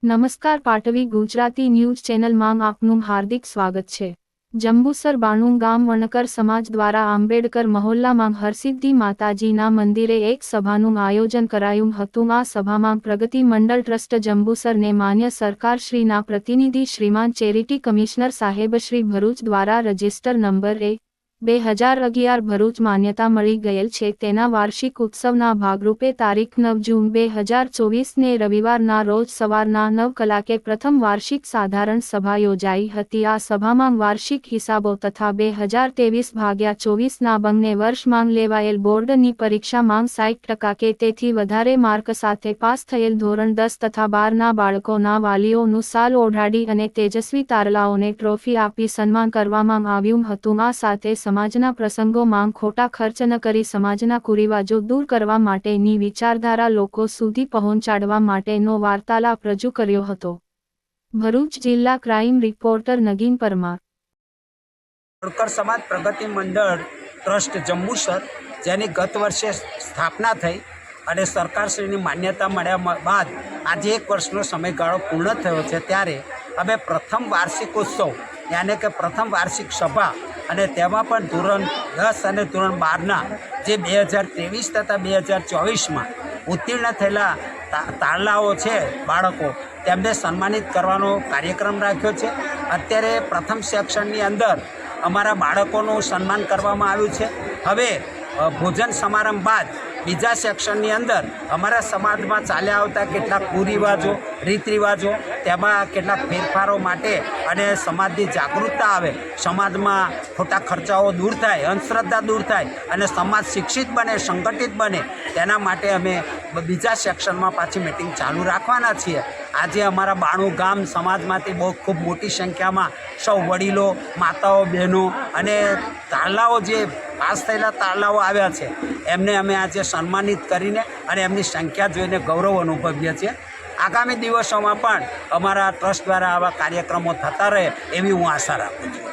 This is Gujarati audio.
નમસ્કાર પાટવી ગુજરાતી ન્યૂઝ ચેનલમાં આપનું હાર્દિક સ્વાગત છે। જંબુસર બાણું ગામ વણકર સમાજ દ્વારા આંબેડકર મહોલ્લામાં હરસિદ્ધિ માતાજીના મંદિરે એક સભાનું આયોજન કરાયું હતું। આ સભામાં પ્રગતિ મંડળ ટ્રસ્ટ જંબુસરને માન્ય સરકારશ્રીના પ્રતિનિધિ શ્રીમાન ચેરિટી કમિશનર સાહેબશ્રી ભરૂચ દ્વારા રજિસ્ટર નંબર A/2011 ભરૂચ માન્યતા મળી ગયેલ છે તેના વાર્ષિક ઉત્સવના ભાગરૂપે તારીખ 9 જૂન 2024ને રવિવારના રોજ સવારના 9 કલાકે પ્રથમ વાર્ષિક સાધારણ સભા યોજાઈ હતી। આ સભામાં વાર્ષિક હિસાબો તથા 2023/24ના બંને વર્ષમાં લેવાયેલ બોર્ડની પરીક્ષામાં 60% કે તેથી વધારે માર્ક સાથે પાસ થયેલ ધોરણ 10 તથા 12ના બાળકોના વાલીઓનું સાલ ઓઢાડી અને તેજસ્વી તારલાઓને ટ્રોફી આપી સન્માન કરવામાં આવ્યું હતું। આ સાથે સમાજના પ્રસંગોમાં ખોટા ખર્ચ ન કરી સમાજના કુરિવાજો દૂર કરવા માટેની વિચારધારા લોકો સુધી પહોંચાડવા માટેનો વાર્તાલાપ રજૂ કર્યો હતો। ભરૂચ જિલ્લા ક્રાઇમ રિપોર્ટર નગીન પરમાર। વણકર સમાજ પ્રગતિ મંડળ ટ્રસ્ટ જંબુસર, જેની ગત વર્ષે સ્થાપના થઈ અને સરકારશ્રીની માન્યતા મળ્યા બાદ આજે 1 વર્ષનો સમયગાળો પૂર્ણ થયો છે, ત્યારે અમે પ્રથમ વાર્ષિકોત્સવ યાને કે પ્રથમ વાર્ષિક સભા અને તેમાં પણ ધોરણ 10 અને ધોરણ 12ના જે 2023 તથા 2024માં ઉત્તીર્ણ થયેલા તારલાઓ છે બાળકો, તેમને સન્માનિત કરવાનો કાર્યક્રમ રાખ્યો છે। અત્યારે પ્રથમ સેક્શનની અંદર અમારા બાળકોનું સન્માન કરવામાં આવ્યું છે। હવે ભોજન સમારંભ બાદ બીજા સેક્શનની અંદર અમારા સમાજમાં ચાલ્યા આવતા કેટલાક કુરિવાજો, રીત રિવાજો, તેમાં કેટલાક ફેરફારો માટે અને સમાજની જાગૃતતા આવે, સમાજમાં ખોટા ખર્ચાઓ દૂર થાય, અંધશ્રદ્ધા દૂર થાય અને સમાજ શિક્ષિત બને, સંગઠિત બને, તેના માટે અમે બીજા સેક્શનમાં પાછી મિટિંગ ચાલુ રાખવાના છીએ। આજે અમારા બાણું ગામ સમાજમાંથી ખૂબ મોટી સંખ્યામાં સૌ વડીલો, માતાઓ, બહેનો અને તારલાઓ, જે પાસ થયેલા તારલાઓ આવ્યા છે, એમને અમે આજે સન્માનિત કરીને અને એમની સંખ્યા જોઈને ગૌરવ અનુભવીએ છીએ। આગામી દિવસોમાં પણ અમારા ટ્રસ્ટ દ્વારા આવા કાર્યક્રમો થતા રહે એવી હું આશા રાખું છું।